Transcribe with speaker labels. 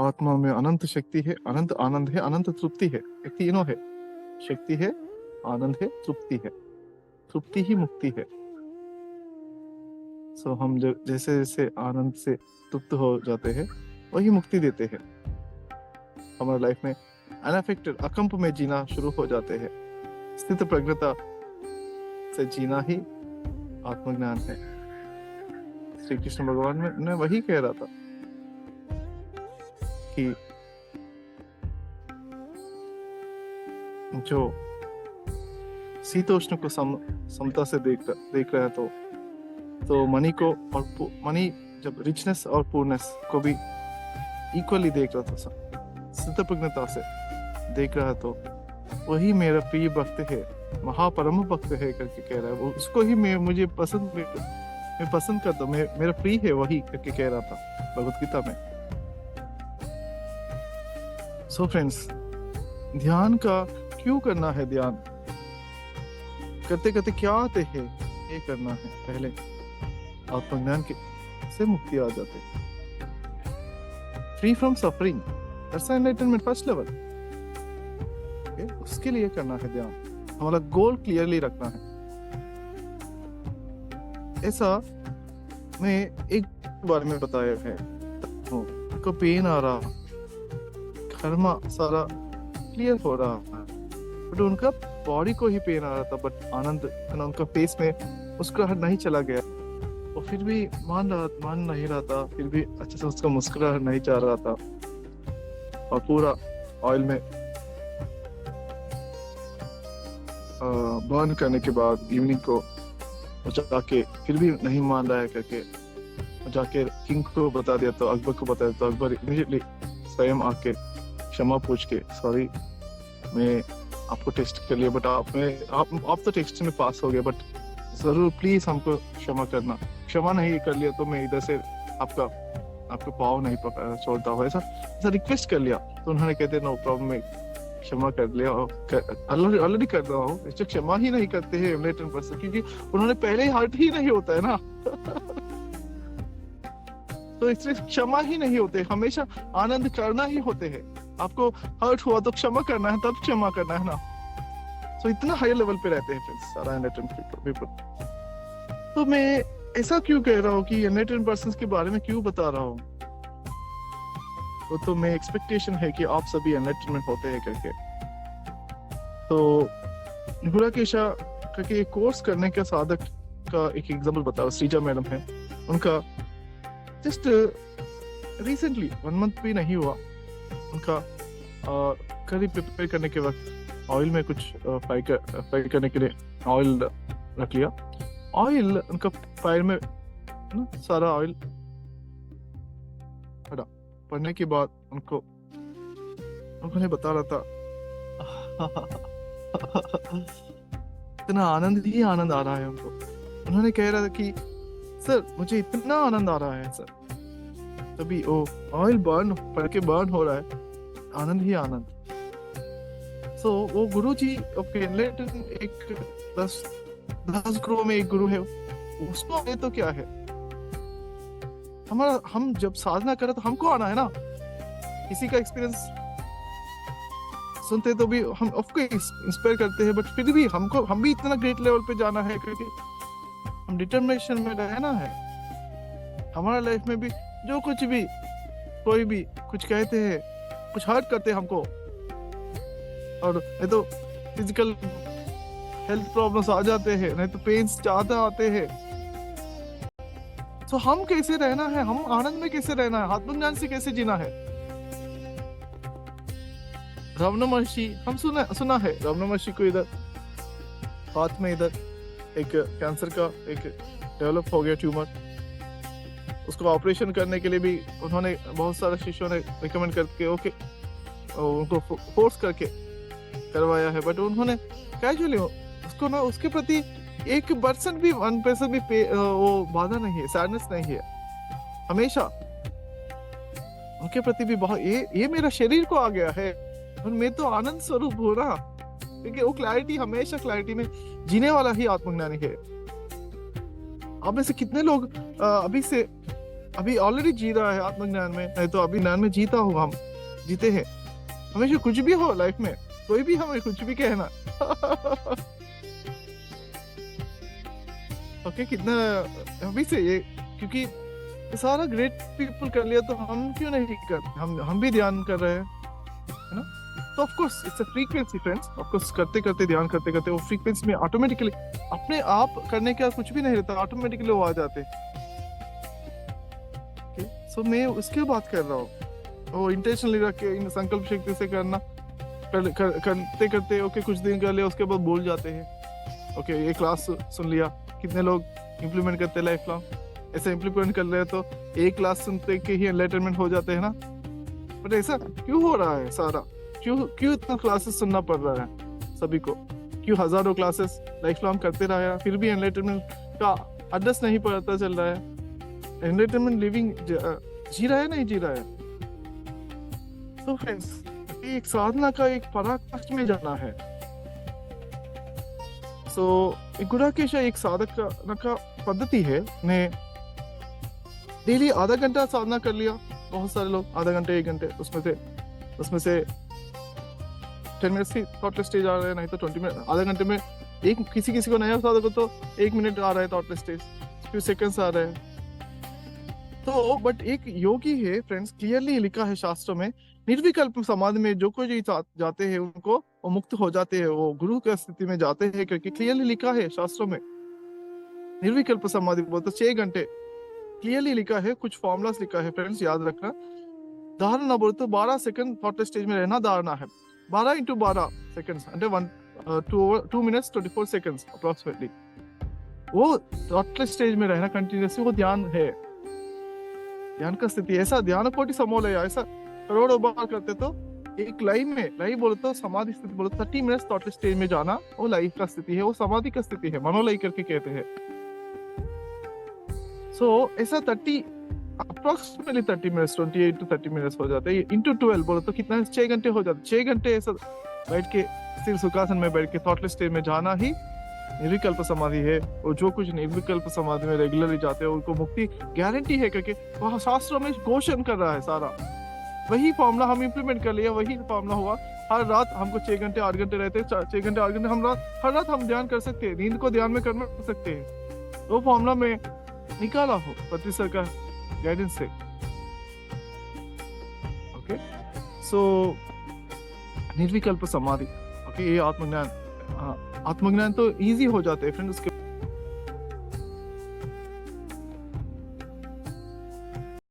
Speaker 1: आत्मा में अनंत शक्ति है, अनंत आनंद है, अनंत तृप्ति है। ये तीनों है, शक्ति है, आनंद है, तृप्ति है। तृप्ति ही मुक्ति है। सो हम जो जैसे जैसे आनंद से तृप्त हो जाते हैं वही मुक्ति देते हैं। हमारे लाइफ में अनअफेक्टेड अकंप में जीना शुरू हो जाते हैं। स्थित प्रज्ञता से जीना ही आत्मज्ञान है। श्री कृष्ण भगवान ने वही कह रहा था कि जो शीतोष्ण को समता से देख रहा है तो मनी को और मनी जब रिचनेस और पूर्णनेस को भी इक्वली देख रहा था, स्थित प्रज्ञता से देख रहा तो वही मेरा प्रिय भक्त है, महापरम भक्त है करके कह रहा है। वो उसको ही मैं पसंद करता हूँ, मेरा प्रिय है वही करके कह रहा था भगवत गीता में। सो फ्रेंड्स, ध्यान का क्यों करना है? ध्यान करते करते क्या आते हैं? ये करना है पहले आत्मज्ञान से मुक्ति आ जाते हैं। Free from suffering, that's enlightenment first level. उसके लिए करना है ध्यान। हमारा गोल क्लियरली रखना है। ऐसा मैं एक बार में बताया है, को पेन आ रहा, कर्मा सारा क्लियर हो रहा है, बट उनका बॉडी को ही पेन आ रहा था, बट आनंद उनका फेस में मुस्कुराहट नहीं चला गया। और फिर भी मान नहीं रहा था, फिर भी अच्छे से उसका मुस्कुराहट नहीं चाह रहा था। और पूरा ऑयल में बर्न करने के बाद इवनिंग को जाके फिर भी नहीं मान रहा है करके जाके किंग को बता दिया, तो अकबर को बता दिया। तो अकबर इमीडिएटली स्वयं आके क्षमा पूछ के, सॉरी मैं आपको टेस्ट कर लिया, बट आप तो टेस्ट में पास हो गए, बट जरूर प्लीज हमको क्षमा करना। क्षमा नहीं कर लिया तो मैं इधर से आपका पाँव नहीं छोड़ता हूँ, ऐसा रिक्वेस्ट कर लिया। तो उन्होंने कहते नो प्रॉब्लम, मैं क्षमा कर लिया, ऑलरेडी कर रहा हूँ। इससे क्षमा ही नहीं करते हैं एनलाइटेंड पर्सन, क्योंकि उन्होंने पहले ही हर्ट ही नहीं होता है ना। तो इसलिए क्षमा ही नहीं होते, हमेशा आनंद करना ही होते हैं। आपको हर्ट हुआ तो क्षमा करना है, तब क्षमा करना है ना। तो इतना हाई लेवल पे रहते हैं फ्रेंड्स सारा एनलाइटेंड पीपल। तो मैं ऐसा क्यों कह रहा हूँ कि एनलाइटेंड पर्संस के बारे में क्यों बता रहा हूँ? तो मैं एक्सपेक्टेशन है कि आप सभी एनलाइटनमेंट होते हैं करके। तो हुराकेशा करके एक कोर्स करने का साधक का एक एग्जांपल बताओ। श्रीजा मैडम है, उनका जस्ट रिसेंटली 1 मंथ भी नहीं हुआ, उनका करी प्रिपेयर करने के वक्त ऑयल में कुछ फ्राई करने के लिए ऑयल रख लिया। ऑयल उनका फायर में सारा ऑयल पढ़ने के बाद उन्होंने बता रहा था इतना आनंद ही आनंद आ रहा है उनको। उन्होंने कह रहा था कि सर मुझे इतना आनंद आ रहा है सर, तभी वो ऑयल पढ़ के बर्न हो रहा है, आनंद ही आनंद। सो वो गुरु जी एक 10 गुरु में एक गुरु है, उसको ये तो क्या है हमारा, हम जब साधना करें तो हमको आना है ना। किसी का एक्सपीरियंस सुनते तो भी हम उसको इंस्पायर करते हैं, बट फिर भी हम भी इतना ग्रेट लेवल पे जाना है, क्योंकि हम डिटर्मिनेशन में रहना है। हमारा लाइफ में भी जो कुछ भी कोई भी कुछ कहते हैं, कुछ हर्ट करते हैं हमको, और नहीं तो फिजिकल हेल्थ प्रॉब्लम्स आ जाते हैं, नहीं तो पेन्स ज्यादा आते हैं। तो हम कैसे रहना है, हम आनंद में कैसे रहना है, आत्मज्ञान से कैसे जीना है? रमन महर्षि हम सुना है, रमन महर्षि को इधर हाथ में इधर एक कैंसर का एक डेवलप हो गया ट्यूमर। उसको ऑपरेशन करने के लिए भी उन्होंने बहुत सारे शिष्यों ने रिकमेंड करके उनको फोर्स करके करवाया है, बट उन्होंने कैजुअली उसको ना, उसके प्रति 1% भी 1% भी वो बाधा नहीं है, सैडनेस नहीं है। हमेशा उनके प्रति भी बहुत ये मेरा शरीर को आ गया है और मैं तो आनंद स्वरूप हूँ ना, क्योंकि वो क्लैरिटी, हमेशा क्लैरिटी में जीने वाला ही आत्मज्ञानी है। आप में से कितने लोग अभी से अभी ऑलरेडी जी रहा है आत्मज्ञान में, नहीं तो अभी ज्ञान में जीता हूँ, हम जीते हैं हमेशा। कुछ भी हो लाइफ में, कोई भी हमें कुछ भी कहना ओके कितना अभी से ये, क्योंकि ये सारा ग्रेट पीपल कर लिया तो हम क्यों नहीं कर, हम भी ध्यान कर रहे हैं, है ना। तो of course it's a frequency friends, of course करते करते ध्यान करते करते वो फ्रीक्वेंसी में ऑटोमेटिकली अपने आप करने का कुछ भी नहीं रहता, ऑटोमेटिकली वो आ जाते। सो मैं उसकी बात कर रहा हूँ, वो इंटेंशनली रख के इन संकल्प शक्ति से करना, करते करते ओके कुछ दिन कर लिया, उसके बाद भूल जाते हैं। ओके ये क्लास सुन लिया, कितने लोग इम्प्लीमेंट करते हैं लाइफ लॉन्ग, ऐसे इम्प्लीमेंट कर रहे हैं तो एक क्लास सुनते के ही एनलाइटनमेंट हो जाते हैं ना। बट ऐसा क्यों हो रहा है सारा, क्यों इतना क्लासेस सुनना पड़ रहा है सभी को, क्यों हजारों क्लासेस लाइफ लॉन्ग करते रहा फिर भी एनलाइटनमेंट का एड्रेस नहीं पता चल रहा है। एनलाइटनमेंट लिविंग जी रहा है नहीं जी रहा है। तो फ्रेंड्स एक साधना का एक पराकाष्ठ में जाना है। सो गुडाकेश एक साधक का पद्धति है, ने डेली आधा घंटा साधना कर लिया, बहुत सारे लोग आधा घंटे 1 घंटे, उसमें से 10 मिनट्स की थॉटलेस स्टेज आ रहे हैं, नहीं तो 20 मिनट, आधा घंटे में एक किसी को नया साधक को तो 1 मिनट आ रहा है थॉटलेस स्टेज, फ्यू सेकंड्स आ रहे हैं। तो बट एक योगी है फ्रेंड्स, क्लियरली लिखा है शास्त्रों में, निर्विकल्प समाधि में जो कोई जाते हैं उनको वो मुक्त हो जाते हैं, वो गुरु की स्थिति में जाते हैं, क्योंकि क्लियरली लिखा है शास्त्रों में। निर्विकल्प समाधि बोलते 6 घंटे क्लियरली लिखा है, कुछ फॉर्मुलास लिखा है फ्रेंड्स, याद रखना। धारणा बोलते तो 12 सेकंड थॉटलेस स्टेज में रहना धारणा है, 12 into 12 सेकंड्स అంటే 2 minutes 24 seconds अप्रोक्सीमेटली, वो थॉटलेस स्टेज में रहना कंटिन्यूसली, वो ध्यान है, ध्यान का स्थिति। ऐसा ध्यान कोटि समोलय, ऐसा करोड़ों बार करते तो एक लाइव बोले तो समाधि स्थिति बोले 30 मिनट्स थॉटलेस स्टेज में जाना, वो लाइफ का स्थिति है, वो समाधि का स्थिति है, मनोलय करके कहते हैं। सो ऐसा 30 अप्रोक्सीमेटली 30 मिनट्स 28 to 30 मिनट्स हो जाते हैं, इंटू 12 बोले तो कितना 6 घंटे हो जाते। 6 घंटे ऐसा बैठ के स्थिर सुखासन में बैठ के थॉटलेस स्टेज में जाना ही निर्विकल्प समाधि है। और जो कुछ निर्विकल्प समाधि में रेगुलरली जाते हैं उनको मुक्ति गारंटी है, क्योंकि वह शास्त्रों में घोषण कर रहा है सारा, वही फॉर्मूला हम इंप्लीमेंट कर लिया, वही फॉर्मूला हुआ। हर रात हमको 6 घंटे 8 घंटे रहते, 6 घंटे 8 घंटे हम हर रात हम ध्यान कर सकते हैं, नींद को ध्यान में कर सकते हैं, वो फॉर्मूला में निकाला हो पत्री सर का गाइडेंस से। ओके सो निर्विकल्प समाधि, ओके ये आत्मज्ञान तो इजी हो जाते हैं फ्रेंड, उसके